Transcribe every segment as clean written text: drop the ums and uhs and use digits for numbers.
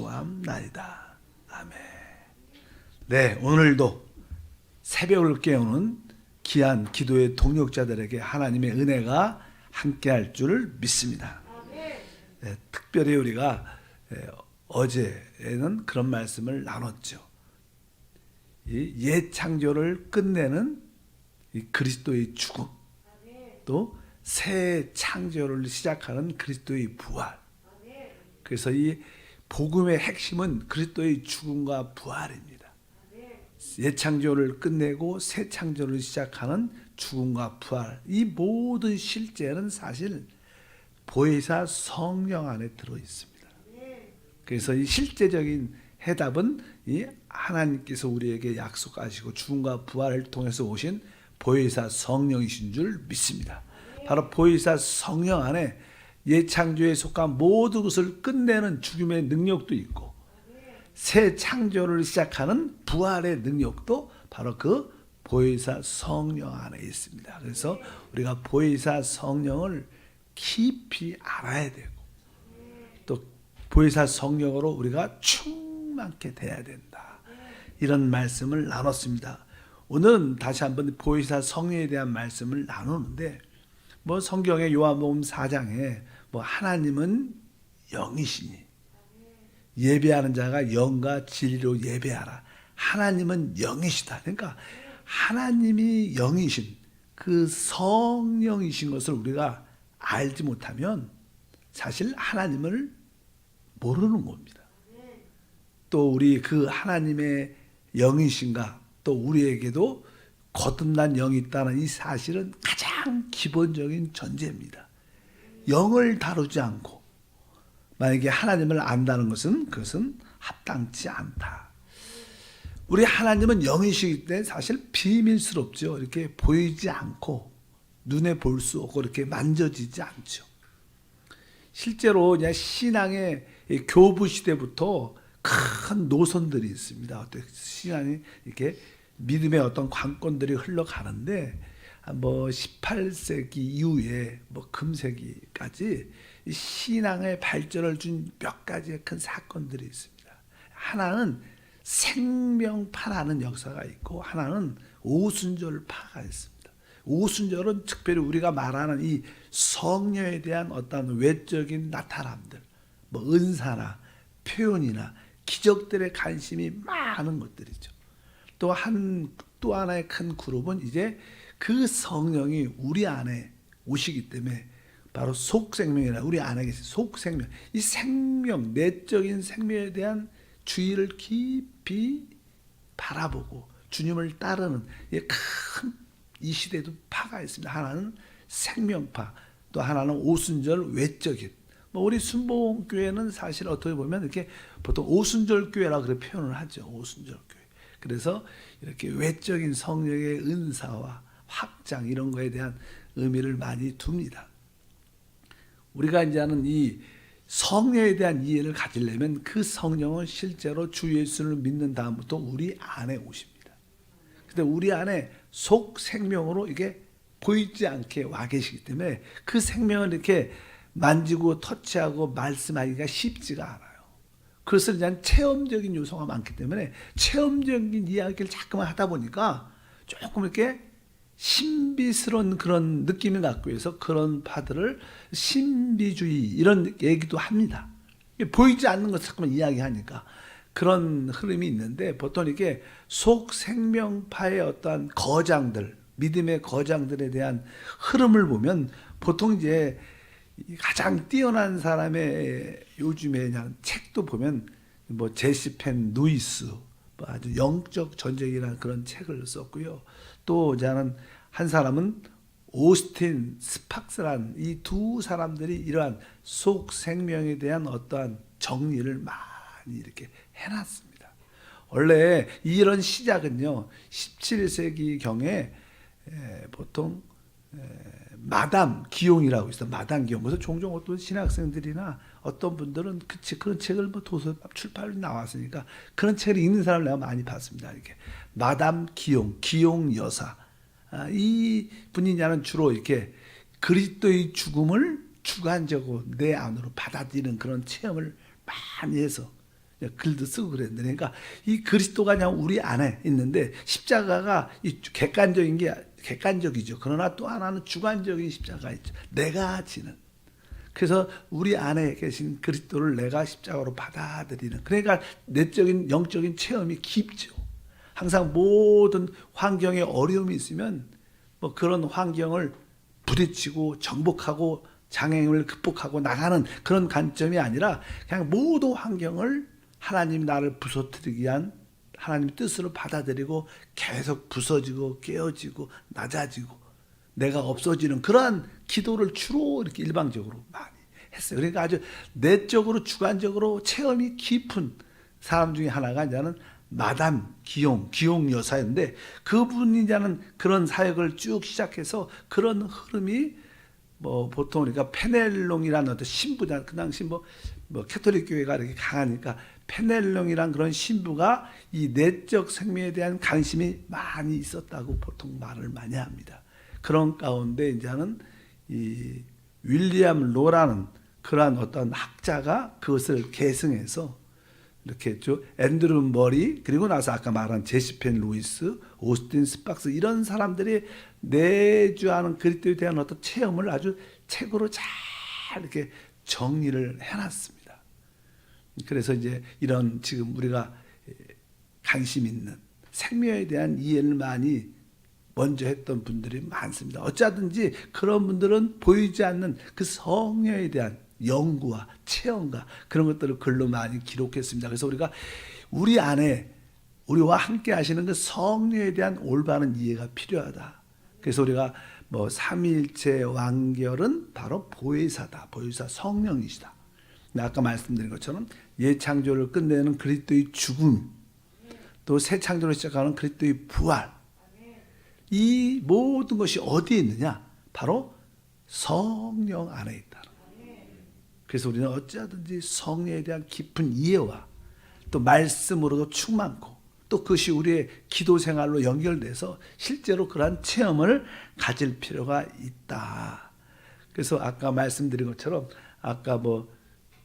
기도함나이다. 아멘. 네, 오늘도 새벽을 깨우는 귀한 기도의 동력자들에게 하나님의 은혜가 함께할 줄 믿습니다. 네, 특별히 우리가 어제에는 그런 말씀을 나눴죠. 이 옛 창조를 끝내는 이 그리스도의 죽음, 또 새 창조를 시작하는 그리스도의 부활. 그래서 이 복음의 핵심은 그리스도의 죽음과 부활입니다. 옛 창조를 끝내고 새 창조를 시작하는 죽음과 부활. 이 모든 실제는 사실 보혜사 성령 안에 들어 있습니다. 그래서 이 실제적인 해답은 이 하나님께서 우리에게 약속하시고 죽음과 부활을 통해서 오신 보혜사 성령이신 줄 믿습니다. 바로 보혜사 성령 안에 옛 창조에 속한 모든 것을 끝내는 죽음의 능력도 있고 새 창조를 시작하는 부활의 능력도 바로 그 보혜사 성령 안에 있습니다. 그래서 우리가 보혜사 성령을 깊이 알아야 되고 또 보혜사 성령으로 우리가 충만케 돼야 된다. 이런 말씀을 나눴습니다. 오늘은 다시 한번 보혜사 성령에 대한 말씀을 나누는데 성경의 요한복음 4장에 하나님은 영이시니 예배하는 자가 영과 진리로 예배하라. 하나님은 영이시다. 그러니까 하나님이 영이신 그 성령이신 것을 우리가 알지 못하면 사실 하나님을 모르는 겁니다. 또 우리 그 하나님의 영이신가 또 우리에게도 거듭난 영이 있다는 이 사실은 가장 기본적인 전제입니다. 영을 다루지 않고 만약에 하나님을 안다는 것은 그것은 합당치 않다. 우리 하나님은 영이시기 때문에 사실 비밀스럽죠. 이렇게 보이지 않고 눈에 볼 수 없고 이렇게 만져지지 않죠. 실제로 그냥 신앙의 교부 시대부터 큰 노선들이 있습니다. 신앙이 이렇게 믿음의 어떤 관건들이 흘러가는데 18세기 이후에 금세기까지 신앙의 발전을 준 몇 가지의 큰 사건들이 있습니다. 하나는 생명파라는 역사가 있고 하나는 오순절파가 있습니다. 오순절은 특별히 우리가 말하는 이 성령에 대한 어떤 외적인 나타남들, 은사나 표현이나 기적들의 관심이 많은 것들이죠. 또 하나의 큰 그룹은 이제 그 성령이 우리 안에 오시기 때문에 바로 속생명이라 우리 안에 계신 속생명, 이 생명, 내적인 생명에 대한 주의를 깊이 바라보고 주님을 따르는 큰 이 시대도 파가 있습니다. 하나는 생명파, 또 하나는 오순절 외적인. 우리 순복음교회는 사실 어떻게 보면 이렇게 보통 오순절 교회라 그렇게 표현을 하죠. 오순절 교회. 그래서 이렇게 외적인 성령의 은사와 확장 이런 거에 대한 의미를 많이 둡니다. 우리가 이제는 이 성령에 대한 이해를 가지려면 그 성령은 실제로 주 예수를 믿는 다음부터 우리 안에 오십니다. 근데 우리 안에 속 생명으로 이게 보이지 않게 와 계시기 때문에 그 생명을 이렇게 만지고 터치하고 말씀하기가 쉽지가 않아요. 그래서 그냥 체험적인 요소가 많기 때문에 체험적인 이야기를 자꾸만 하다 보니까 조금 이렇게 신비스러운 그런 느낌을 갖고 해서 그런 파들을 신비주의 이런 얘기도 합니다. 보이지 않는 것 자꾸만 이야기하니까 그런 흐름이 있는데 보통 이렇게 속생명파의 어떤 거장들, 믿음의 거장들에 대한 흐름을 보면 보통 이제 가장 뛰어난 사람의 요즘에 그냥 책도 보면 제시펜 누이스 아주 영적 전쟁이라는 그런 책을 썼고요. 또 저는 한 사람은 오스틴 스팍스라는 이 두 사람들이 이러한 속 생명에 대한 어떠한 정리를 많이 이렇게 해놨습니다. 원래 이런 시작은요 17세기 경에 보통 마담 기용이라고 있어요. 마담 기용. 그래서 종종 어떤 신학생들이나 어떤 분들은 그런 책을 도서 출판로 나왔으니까 그런 책을 읽는 사람을 내가 많이 봤습니다. 이렇게 마담 기용, 기용 여사. 이 분이냐는 주로 이렇게 그리스도의 죽음을 주관적으로 내 안으로 받아들이는 그런 체험을 많이 해서 글도 쓰고 그랬는데, 그러니까 이 그리스도가 그냥 우리 안에 있는데 십자가가 이 객관적인 게 객관적이죠. 그러나 또 하나는 주관적인 십자가가 있죠. 내가 지는. 그래서 우리 안에 계신 그리스도를 내가 십자가로 받아들이는. 그러니까 내적인 영적인 체험이 깊죠. 항상 모든 환경에 어려움이 있으면 뭐 그런 환경을 부딪히고 정복하고 장애임을 극복하고 나가는 그런 관점이 아니라 그냥 모든 환경을 하나님 나를 부서뜨리기 위한 하나님의 뜻으로 받아들이고 계속 부서지고 깨어지고 낮아지고 내가 없어지는 그러한 기도를 주로 이렇게 일방적으로 많이 했어요. 그러니까 아주 내적으로 주관적으로 체험이 깊은 사람 중에 하나가 이제는 마담 기용 여사였는데, 그분이 이제는 그런 사역을 쭉 시작해서 그런 흐름이 뭐 보통 우리가 페넬롱이라는 어떤 신부잖아요. 그 당시 뭐 캐톨릭 교회가 이렇게 강하니까 페넬롱이란 그런 신부가 이 내적 생명에 대한 관심이 많이 있었다고 보통 말을 많이 합니다. 그런 가운데 이제는 이 윌리엄 로라는 그러한 어떤 학자가 그것을 계승해서 이렇게 했죠. 앤드루 머리, 그리고 나서 아까 말한 제시펜 루이스, 오스틴 스팍스, 이런 사람들이 내주하는 그리스도에 대한 어떤 체험을 아주 책으로 잘 이렇게 정리를 해놨습니다. 그래서 이제 이런 지금 우리가 관심 있는 생명에 대한 이해를 많이 먼저 했던 분들이 많습니다. 어쩌든지 그런 분들은 보이지 않는 그 성령에 대한 연구와 체험과 그런 것들을 글로 많이 기록했습니다. 그래서 우리가 우리 안에 우리와 함께 하시는 그 성령에 대한 올바른 이해가 필요하다. 그래서 우리가 뭐 삼위일체 완결은 바로 보혜사다. 보혜사 성령이시다. 아까 말씀드린 것처럼 예창조를 끝내는 그리스도의 죽음, 또 새 창조를 시작하는 그리스도의 부활, 이 모든 것이 어디에 있느냐? 바로 성령 안에 있다. 그래서 우리는 어찌하든지 성령에 대한 깊은 이해와 또 말씀으로도 충만고, 또 그것이 우리의 기도 생활로 연결돼서 실제로 그러한 체험을 가질 필요가 있다. 그래서 아까 말씀드린 것처럼 아까 뭐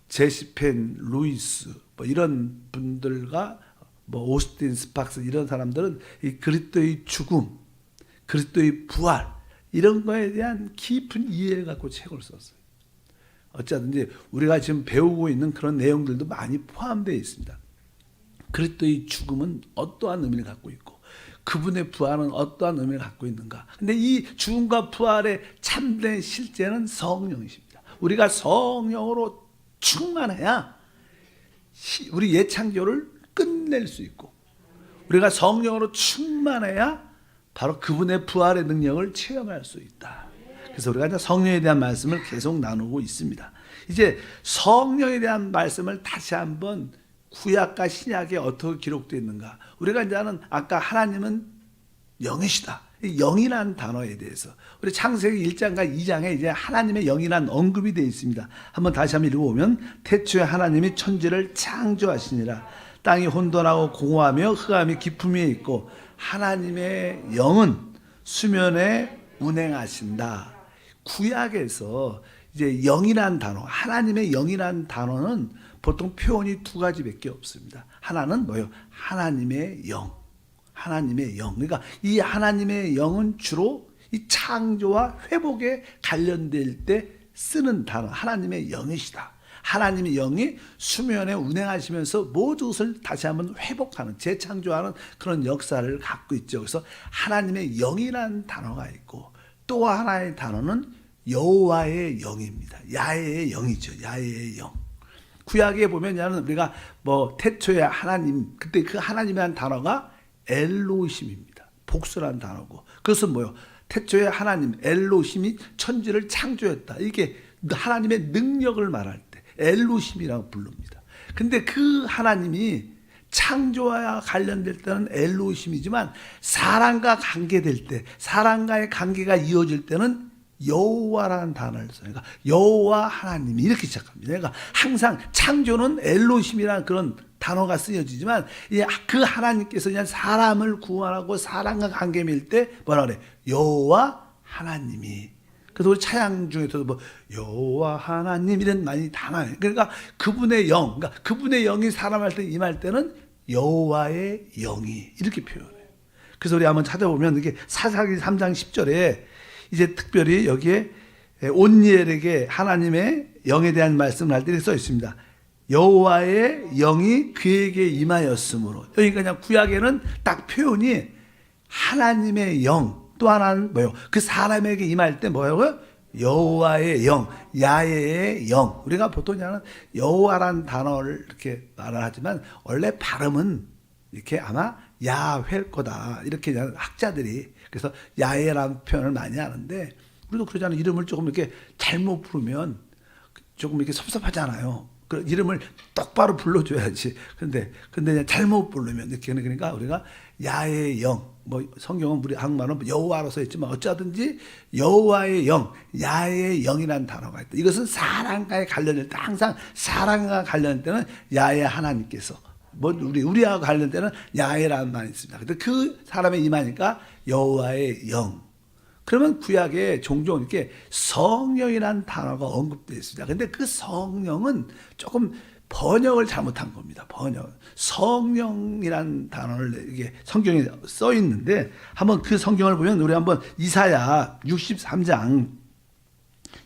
제시펜 루이스 뭐 이런 분들과 뭐 오스틴 스팍스 이런 사람들은 이 그리스도의 죽음, 그리스도의 부활 이런 거에 대한 깊은 이해를 갖고 책을 썼어요. 어쩌든지 우리가 지금 배우고 있는 그런 내용들도 많이 포함되어 있습니다. 그리스도의 죽음은 어떠한 의미를 갖고 있고 그분의 부활은 어떠한 의미를 갖고 있는가. 근데 이 죽음과 부활의 참된 실제는 성령이십니다. 우리가 성령으로 충만해야 우리 예창조를 끝낼 수 있고, 우리가 성령으로 충만해야 바로 그분의 부활의 능력을 체험할 수 있다. 그래서 우리가 이제 성령에 대한 말씀을 계속 나누고 있습니다. 이제 성령에 대한 말씀을 다시 한번 구약과 신약에 어떻게 기록되어 있는가. 우리가 이제는 아까 하나님은 영이시다. 영이라는 단어에 대해서 우리 창세기 1장과 2장에 이제 하나님의 영이라는 언급이 되어 있습니다. 다시 한번 읽어보면 태초에 하나님이 천지를 창조하시니라. 땅이 혼돈하고 공허하며 흑암이 깊음에 있고 하나님의 영은 수면에 운행하신다. 구약에서 이제 영이라는 단어, 하나님의 영이라는 단어는 보통 표현이 두 가지밖에 없습니다. 하나는 뭐예요? 하나님의 영. 하나님의 영. 그러니까 이 하나님의 영은 주로 이 창조와 회복에 관련될 때 쓰는 단어, 하나님의 영이시다. 하나님의 영이 수면에 운행하시면서 모든 것을 다시 한번 회복하는, 재창조하는 그런 역사를 갖고 있죠. 그래서 하나님의 영이라는 단어가 있고, 또 하나의 단어는 여호와의 영입니다. 야훼의 영이죠. 야훼의 영. 구약에 보면 우리가 뭐 태초에 하나님, 그때 그 하나님이라는 단어가 엘로힘입니다. 복수라는 단어고, 그것은 뭐요? 태초에 하나님 엘로힘이 천지를 창조했다. 이게 하나님의 능력을 말할 때 엘로힘이라고 부릅니다. 근데 그 하나님이 창조와 관련될 때는 엘로힘이지만 사람과 관계될 때, 사람과의 관계가 이어질 때는 여호와라는 단어를 써요. 그러니까 여호와 하나님이 이렇게 시작합니다. 그러니까 항상 창조는 엘로힘이라는 그런 단어가 쓰여지지만 그 하나님께서 그냥 사람을 구원하고 사람과 관계 밀 때 뭐라 그래? 여호와 하나님이. 그래서 우리 찬양 중에서도 뭐 여호와 하나님 이런 말이 다 나와요. 그러니까 그분의 영, 그러니까 그분의 영이 사람한테 임할 때는 여호와의 영이 이렇게 표현해요. 그래서 우리 한번 찾아보면 이게 사사기 3장 10절에 이제 특별히 여기에 온니엘에게 하나님의 영에 대한 말씀을 할 때 이렇게 써 있습니다. 여호와의 영이 그에게 임하였으므로. 여기 그냥 구약에는 딱 표현이 하나님의 영, 또 하나는 뭐예요? 그 사람에게 임할 때 뭐예요? 여호와의 영, 야훼의 영. 우리가 보통 그냥 여호와란 단어를 이렇게 말을 하지만 원래 발음은 이렇게 아마 야훼일 거다 이렇게 학자들이 그래서 야훼라는 표현을 많이 하는데 우리도 그러잖아요. 이름을 조금 이렇게 잘못 부르면 조금 이렇게 섭섭하잖아요. 그 이름을 똑바로 불러줘야지. 근데 그냥 잘못 부르면 이렇게 그러니까 우리가 야훼의 영, 뭐 성경은 우리 한국말은 여호와로 써 있지만 어쩌든지 여호와의 영, 야훼의 영이라는 단어가 있다. 이것은 사랑과의 관련일 때 항상 사랑과 관련될 때는 야훼 하나님께서 뭐 우리하고 관련될 때는 야훼라는 말이 있습니다. 근데 그 사람에 임하니까 여호와의 영. 그러면 구약에 종종 이렇게 성령이라는 단어가 언급되어 있습니다. 근데 그 성령은 조금 번역을 잘못한 겁니다. 번역. 성령이라는 단어를 이게 성경에 써 있는데 한번 그 성경을 보면 우리 한번 이사야 63장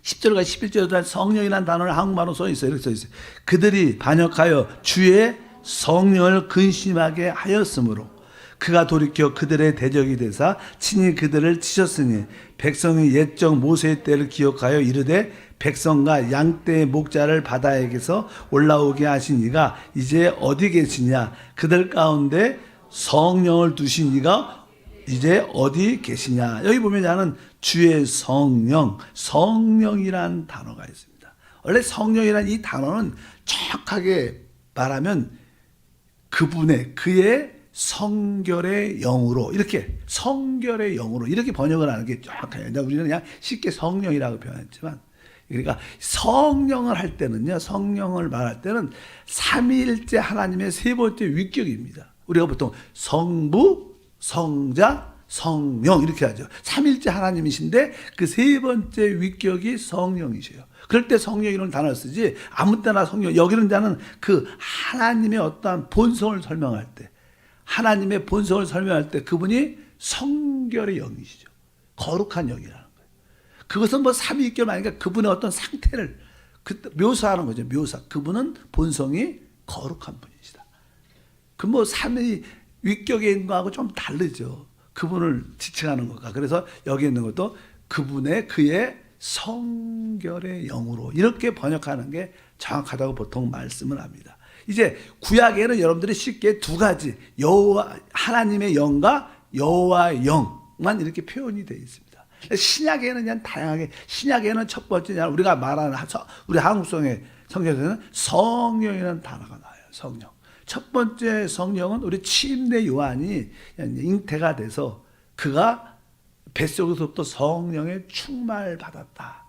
10절과 11절에 성령이라는 단어를 한국말로 써 있어요. 이렇게 써 있어요. 그들이 반역하여 주의 성령을 근심하게 하였으므로 그가 돌이켜 그들의 대적이 되사 친히 그들을 치셨으니 백성이 옛적 모세의 때를 기억하여 이르되 백성과 양떼의 목자를 바다에게서 올라오게 하신 이가 이제 어디 계시냐 그들 가운데 성령을 두신 이가 이제 어디 계시냐. 여기 보면 나는 주의 성령, 성령이란 단어가 있습니다. 원래 성령이란 이 단어는 정확하게 말하면 그의 성결의 영으로 이렇게 성결의 영으로 이렇게 번역을 하는 게 정확해요. 우리는 그냥 쉽게 성령이라고 표현했지만 그러니까 성령을 할 때는요, 성령을 말할 때는 삼위일체 하나님의 세 번째 위격입니다. 우리가 보통 성부, 성자, 성령 이렇게 하죠. 삼위일체 하나님이신데 그 세 번째 위격이 성령이셔요. 그럴 때 성령이라는 단어를 쓰지 아무 때나 성령. 여기는 자는 그 하나님의 어떠한 본성을 설명할 때 하나님의 본성을 설명할 때 그분이 성결의 영이시죠. 거룩한 영이라는 거예요. 그것은 뭐 삼위일격 아니니까 그분의 어떤 상태를 묘사하는 거죠. 묘사. 그분은 본성이 거룩한 분이시다. 그 뭐 삼위일격에 있는 거하고 좀 다르죠. 그분을 지칭하는 것과. 그래서 여기 있는 것도 그의 성결의 영으로 이렇게 번역하는 게 정확하다고 보통 말씀을 합니다. 이제 구약에는 여러분들이 쉽게 두 가지 여호와 하나님의 영과 여호와의 영만 이렇게 표현이 되어 있습니다. 신약에는 그냥 다양하게 신약에는 첫 번째 우리가 말하는 우리 한국성의 성경에서는 성령이라는 단어가 나와요. 성령. 첫 번째 성령은 우리 침례 요한이 잉태가 돼서 그가 뱃속에서부터 성령의 충만을 받았다.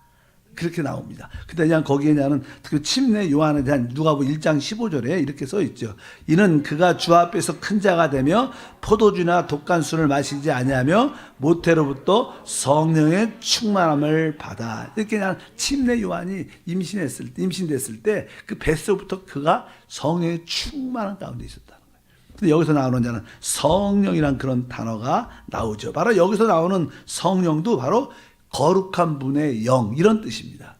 그렇게 나옵니다. 근데 그냥 거기에 대한 그 침례 요한에 대한 누가복음 1장 15절에 이렇게 써 있죠. 이는 그가 주 앞에서 큰 자가 되며 포도주나 독간술을 마시지 아니하며 모태로부터 성령의 충만함을 받아. 이렇게 그냥 침례 요한이 임신됐을 때 그 뱃속부터 그가 성령의 충만한 가운데 있었다는 거예요. 근데 여기서 나오는 자는 성령이란 그런 단어가 나오죠. 바로 여기서 나오는 성령도 바로 거룩한 분의 영 이런 뜻입니다.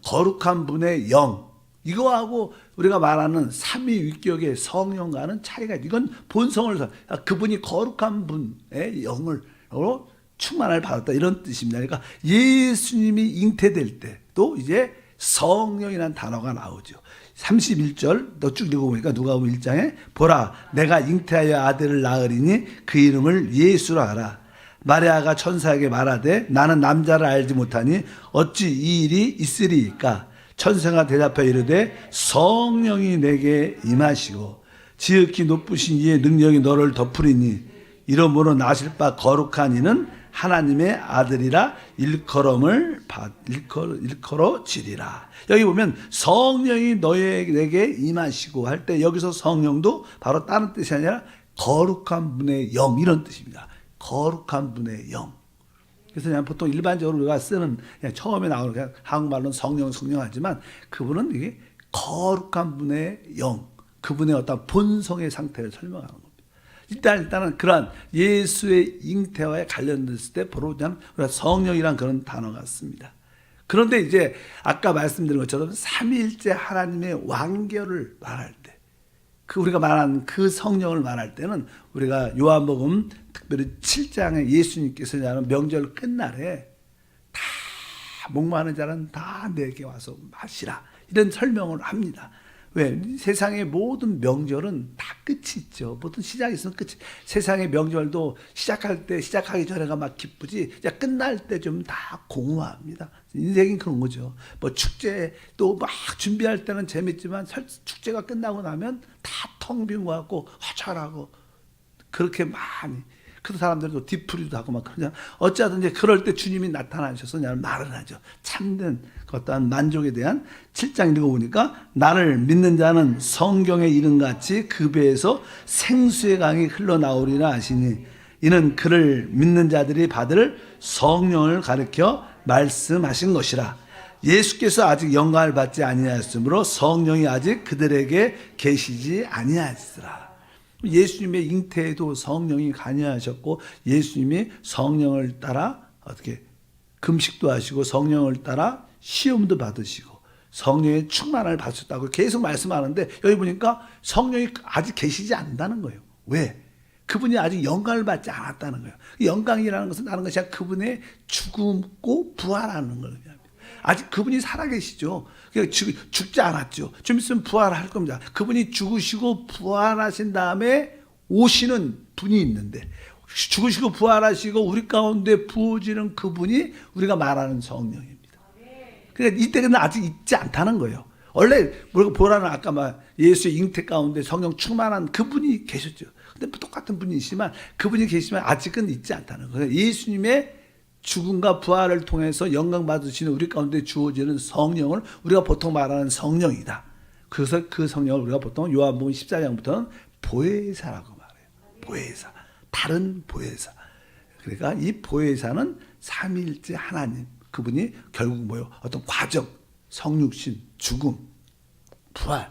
거룩한 분의 영 이거하고 우리가 말하는 삼위위격의 성령과는 차이가 이건 본성을 그분이 거룩한 분의 영으로 충만을 받았다 이런 뜻입니다. 그러니까 예수님이 잉태될 때 또 이제 성령이라는 단어가 나오죠. 31절 너 쭉 읽어보니까 누가복음 1장에 보라 내가 잉태하여 아들을 낳으리니 그 이름을 예수라 하라. 마리아가 천사에게 말하되 나는 남자를 알지 못하니 어찌 이 일이 있으리이까. 천사가 대답하여 이르되 성령이 내게 임하시고 지극히 높으신 이의 능력이 너를 덮으리니 이러므로 나실 바 거룩한 이는 하나님의 아들이라 일컬어지리라. 여기 보면 성령이 너에게 임하시고 할 때 여기서 성령도 바로 다른 뜻이 아니라 거룩한 분의 영 이런 뜻입니다. 거룩한 분의 영. 그래서 그냥 보통 일반적으로 우리가 쓰는 그냥 처음에 나오는 그냥 한국말로는 성령하지만 그분은 이게 거룩한 분의 영, 그분의 어떤 본성의 상태를 설명하는 겁니다. 일단은 그러한 예수의 잉태와에 관련됐을 때 바로 그냥 우리가 성령이란 그런 단어가 씁니다. 그런데 이제 아까 말씀드린 것처럼 삼위일체 하나님의 완결을 말할 때, 그 우리가 말한 그 성령을 말할 때는 우리가 요한복음 특별히 7장에 예수님께서 하는 명절 끝날에 다 목마르는 자는 다 내게 와서 마시라 이런 설명을 합니다. 왜? 세상의 모든 명절은 다 끝이 있죠. 모든 시작이 있으면 끝이. 세상의 명절도 시작하기 전에가 막 기쁘지, 끝날 때 좀 다 공허합니다. 인생이 그런 거죠. 뭐 축제 또 막 준비할 때는 재밌지만 축제가 끝나고 나면 다 텅 빈 것 같고 허전하고 그렇게 많이. 그 사람들도 뒤풀이도 하고 막 그냥 어찌하든지 그럴 때 주님이 나타나셔서 그냥 말을 하죠. 참된 어떠한 만족에 대한 7장 읽어보니까 나를 믿는 자는 성경의 이름같이 그 배에서 생수의 강이 흘러나오리라 하시니 이는 그를 믿는 자들이 받을 성령을 가르쳐 말씀하신 것이라. 예수께서 아직 영광을 받지 아니하였으므로 성령이 아직 그들에게 계시지 아니하였으라. 예수님의 잉태에도 성령이 관여하셨고 예수님이 성령을 따라 어떻게 금식도 하시고 성령을 따라 시험도 받으시고 성령의 충만을 받으셨다고 계속 말씀하는데 여기 보니까 성령이 아직 계시지 않는다는 거예요. 왜? 그분이 아직 영광을 받지 않았다는 거예요. 영광이라는 것은 다른 것이 아니라 그분의 죽고 부활하는 거예요. 아직 그분이 살아계시죠. 죽지 않았죠. 좀 있으면 부활할 겁니다. 그분이 죽으시고 부활하신 다음에 오시는 분이 있는데 죽으시고 부활하시고 우리 가운데 부어지는 그분이 우리가 말하는 성령입니다. 그러니까 이때는 아직 있지 않다는 거예요. 원래 보라는 아까 막 예수의 잉태 가운데 성령 충만한 그분이 계셨죠. 근데 똑같은 분이시지만 그분이 계시면 아직은 있지 않다는 거예요. 예수님의 죽음과 부활을 통해서 영광 받으시는 우리 가운데 주어지는 성령을 우리가 보통 말하는 성령이다. 그래서 그 성령을 우리가 보통 요한복음 14장부터는 보혜사라고 말해요. 보혜사. 다른 보혜사. 그러니까 이 보혜사는 삼위일체 하나님. 그분이 결국 뭐예요? 어떤 과정, 성육신, 죽음, 부활,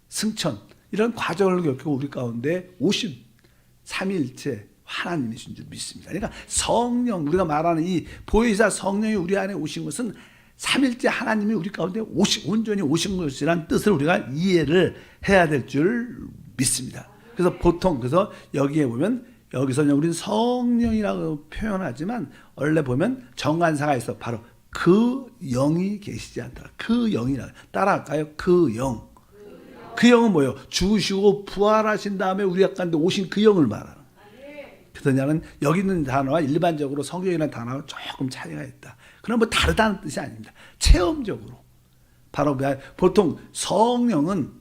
승천 이런 과정을 겪고 우리 가운데 오신 삼위일체 하나님이신 줄 믿습니다. 그러니까 성령, 우리가 말하는 이 보혜사 성령이 우리 안에 오신 것은 삼일째 하나님이 우리 가운데 온전히 오신 것이라는 뜻을 우리가 이해를 해야 될 줄 믿습니다. 그래서 보통 그래서 여기에 보면 여기서 우리는 성령이라고 표현하지만 원래 보면 정관사가 있어. 바로 그 영이 계시지 않더라. 그 영이라 따라할까요? 그 영. 그 영은 뭐예요? 죽으시고 부활하신 다음에 우리 가운데 오신 그 영을 말하는. 그러냐는 여기 있는 단어와 일반적으로 성경이라는 단어가 조금 차이가 있다. 그럼 뭐 다르다는 뜻이 아닙니다. 체험적으로. 바로 보통 성령은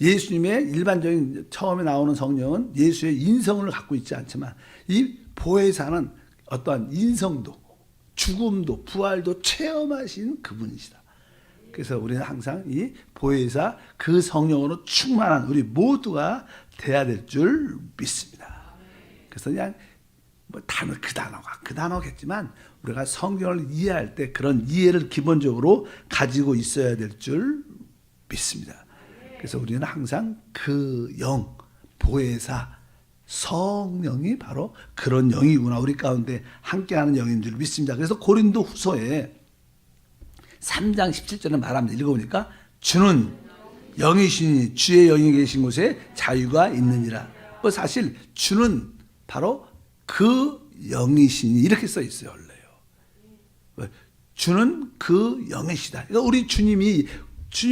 예수님의 일반적인 처음에 나오는 성령은 예수의 인성을 갖고 있지 않지만 이 보혜사는 어떠한 인성도 죽음도 부활도 체험하신 그분이시다. 그래서 우리는 항상 이 보혜사 그 성령으로 충만한 우리 모두가 돼야 될 줄 믿습니다. 그래서 그냥 뭐 그 단어겠지만 우리가 성경을 이해할 때 그런 이해를 기본적으로 가지고 있어야 될 줄 믿습니다. 그래서 우리는 항상 그 영, 보혜사, 성령이 바로 그런 영이구나. 우리 가운데 함께하는 영인 줄 믿습니다. 그래서 고린도 후서에 3장 17절에 말합니다. 읽어보니까 주는 영이시니 주의 영이 계신 곳에 자유가 있느니라. 뭐 사실 주는 바로 그 영이시니 이렇게 써 있어요. 원래요. 주는 그 영이시다. 그러니까 우리 주님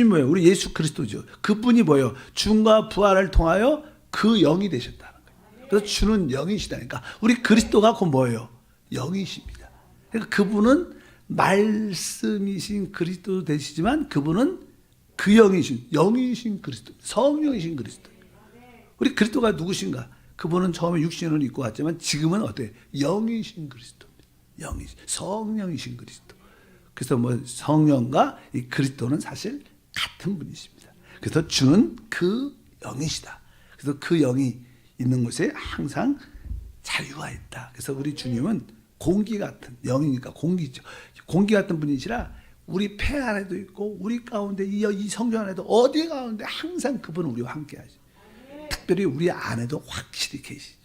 뭐예요? 우리 예수 그리스도죠. 그분이 뭐예요? 죽음과 부활을 통하여 그 영이 되셨다는 거예요. 그래서 주는 영이시다니까. 우리 그리스도가 그 뭐예요? 영이십니다. 그러니까 그분은 말씀이신 그리스도 되시지만 그분은 그 영이신 그리스도, 성령이신 그리스도. 우리 그리스도가 누구신가? 그분은 처음에 육신을 입고 왔지만 지금은 어때요? 영이신 그리스도입니다. 성령이신 그리스도. 그래서 뭐 성령과 이 그리스도는 사실 같은 분이십니다. 그래서 주는 그 영이시다. 그래서 그 영이 있는 곳에 항상 자유가 있다. 그래서 우리 주님은 공기 같은 영이니까 공기죠. 공기 같은 분이시라 우리 폐 안에도 있고 우리 가운데 이 성령 안에도 어디 가운데 항상 그분은 우리와 함께 하시죠. 특별히 우리 안에도 확실히 계시죠.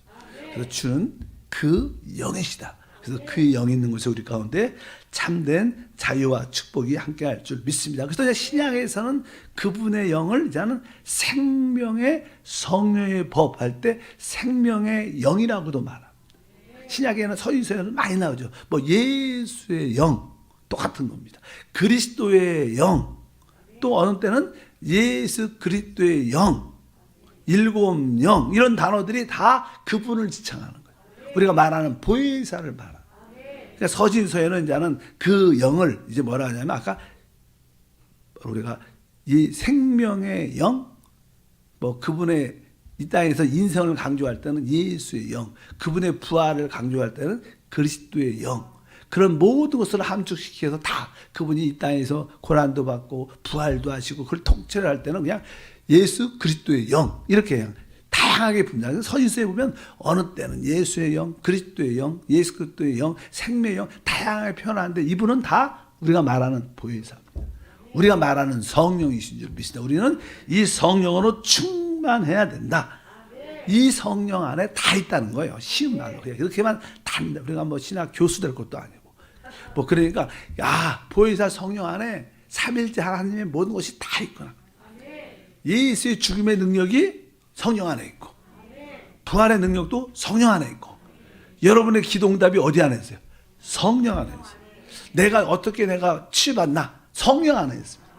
그래서 주는 그 영이시다. 그래서 그 영이 있는 곳에 우리 가운데 참된 자유와 축복이 함께할 줄 믿습니다. 그래서 신약에서는 그분의 영을 이제는 생명의 성령의 법 할 때 생명의 영이라고도 말합니다. 신약에는 서유서에는 많이 나오죠. 뭐 예수의 영 똑같은 겁니다. 그리스도의 영, 또 어느 때는 예수 그리스도의 영, 일곱 영, 이런 단어들이 다 그분을 지칭하는 거예요. 우리가 말하는 보혜사를 말하는. 그러니까 서신서에는 이제는 그 영을 이제 뭐라 하냐면 아까 우리가 이 생명의 영, 뭐 그분의 이 땅에서 인성을 강조할 때는 예수의 영, 그분의 부활을 강조할 때는 그리스도의 영, 그런 모든 것을 함축시켜서 다 그분이 이 땅에서 고난도 받고 부활도 하시고 그걸 통째로 할 때는 그냥 예수 그리스도의 영, 이렇게 그냥 다양하게 분명해서 서신서에 보면 어느 때는 예수의 영, 그리스도의 영, 예수 그리스도의 영, 생명의 영 다양하게 표현하는데 이분은 다 우리가 말하는 보혜사입니다. 우리가 말하는 성령이신 줄 믿습니다. 우리는 이 성령으로 충만해야 된다. 이 성령 안에 다 있다는 거예요. 쉬운 말로 그냥 이렇게만 답니다. 우리가 뭐 신학 교수 될 것도 아니고 뭐 그러니까 보혜사 성령 안에 삼일째 하나님의 모든 것이 다 있구나. 예수의 죽음의 능력이 성령 안에 있고 부활의 능력도 성령 안에 있고 여러분의 기도응답이 어디 안에 있어요? 성령 안에 있어요. 내가 어떻게 치유받나? 성령 안에 있습니다.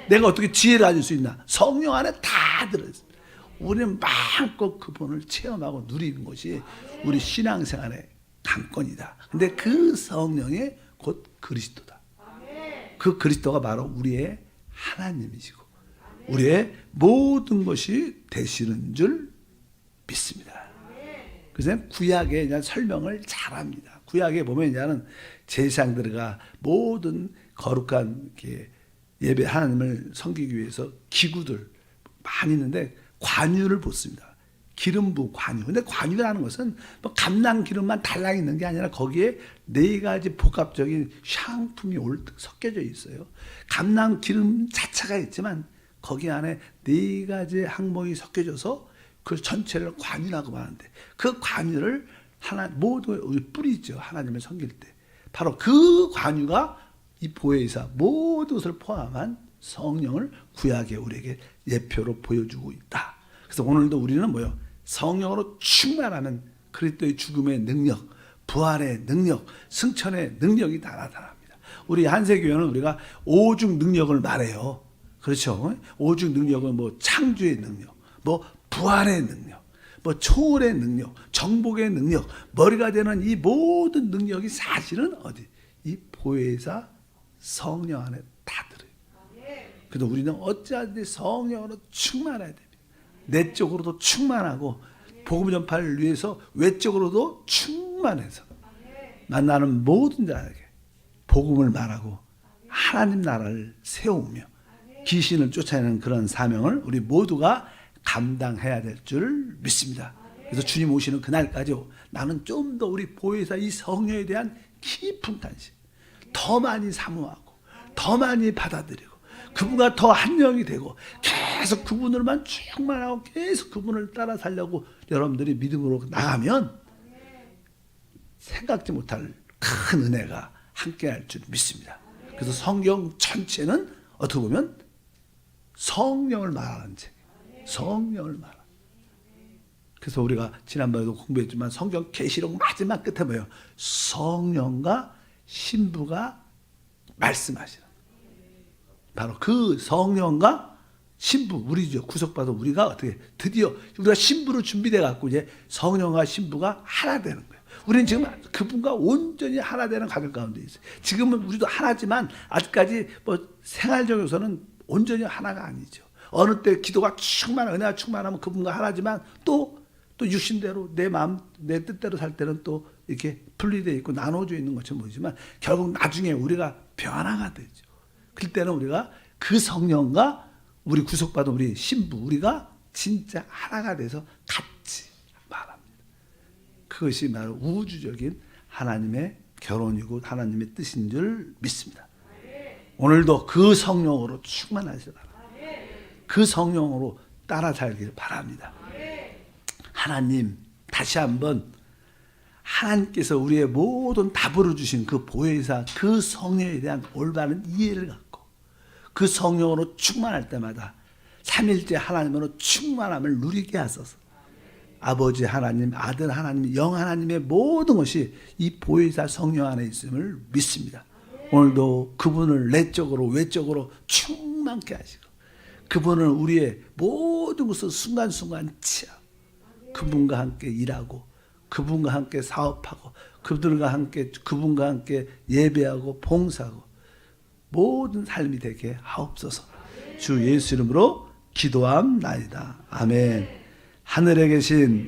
내가 어떻게 지혜를 가질 수 있나? 성령 안에 다 들어있습니다. 우리는 마음껏 그분을 체험하고 누리는 것이 우리 신앙생활의 관건이다. 근데 그 성령이 곧 그리스도다. 그 그리스도가 바로 우리의 하나님이시고 우리의 모든 것이 되시는 줄 믿습니다. 그래서 구약에 이제 설명을 잘합니다. 구약에 보면 이제는 제사장 들어가 모든 거룩한 예배 하나님을 섬기기 위해서 기구들 많이 있는데 관유를 붓습니다. 기름부 관유. 근데 관유라는 것은 뭐 감람 기름만 달랑 있는 게 아니라 거기에 네 가지 복합적인 향품이 섞여져 있어요. 감람 기름 자체가 있지만 거기 안에 네 가지 항목이 섞여져서 그 전체를 관유라고 하는데 그 관유를 모두 뿌리죠. 하나님을 섬길 때. 바로 그 관유가 이 보혜사 모든 것을 포함한 성령을 구약에 우리에게 예표로 보여주고 있다. 그래서 오늘도 우리는 뭐요? 성령으로 충만하면 그리스도의 죽음의 능력, 부활의 능력, 승천의 능력이 다 나타납니다. 우리 한세교회는 우리가 오중 능력을 말해요. 그렇죠? 오중 능력은 뭐 창조의 능력, 뭐 부활의 능력, 뭐 초월의 능력, 정복의 능력, 머리가 되는 이 모든 능력이 사실은 어디? 이 보혜사 성령 안에 다 들어요. 그래서 우리는 어찌하든지 성령으로 충만해야 됩니다. 내적으로도 충만하고 복음 전파를 위해서 외적으로도 충만해서 만나는 모든 자에게 복음을 말하고 하나님 나라를 세우며 귀신을 쫓아내는 그런 사명을 우리 모두가 감당해야 될 줄 믿습니다. 그래서 주님 오시는 그날까지 나는 좀 더 우리 보혜사 이 성령에 대한 깊은 관심 더 많이 사모하고 더 많이 받아들이고 그분과 더 한영이 되고 계속 그분으로만 충만하고 계속 그분을 따라 살려고 여러분들이 믿음으로 나가면 생각지 못할 큰 은혜가 함께할 줄 믿습니다. 그래서 성경 전체는 어떻게 보면 성령을 말하는 책, 성령을 말하는. 그래서 우리가 지난번에도 공부했지만 성경 계시록 마지막 끝에 뭐예요? 성령과 신부가 말씀하시는. 바로 그 성령과 신부, 우리죠. 구속받아 우리가 어떻게 드디어 우리가 신부로 준비돼 갖고 이제 성령과 신부가 하나 되는 거예요. 우리는 지금 그분과 온전히 하나 되는 가격 가운데 있어요. 지금은 우리도 하나지만 아직까지 뭐 생활적으로서는 온전히 하나가 아니죠. 어느 때 기도가 충만하고 은혜가 충만하면 그분과 하나지만 또 육신대로 내 마음 내 뜻대로 살 때는 또 이렇게 분리되어 있고 나눠져 있는 것처럼 보이지만 결국 나중에 우리가 변화가 되죠. 그때는 우리가 그 성령과 우리 구속받은 우리 신부 우리가 진짜 하나가 돼서 같이 말합니다. 그것이 바로 우주적인 하나님의 결혼이고 하나님의 뜻인 줄 믿습니다. 오늘도 그 성령으로 충만하시기 바랍니다. 그 성령으로 따라 살길 바랍니다. 하나님, 다시 한번 하나님께서 우리의 모든 답으로 주신 그 보혜사, 그 성령에 대한 올바른 이해를 갖고 그 성령으로 충만할 때마다 삼일째 하나님으로 충만함을 누리게 하소서. 아버지 하나님, 아들 하나님, 영 하나님의 모든 것이 이 보혜사 성령 안에 있음을 믿습니다. 오늘도 그분을 내적으로 외적으로 충만케 하시고 그분을 우리의 모든 것을 순간순간 취하고 그분과 함께 일하고 그분과 함께 사업하고 그분과 함께 예배하고 봉사하고 모든 삶이 되게 하옵소서. 주 예수 이름으로 기도함나이다. 아멘. 하늘에 계신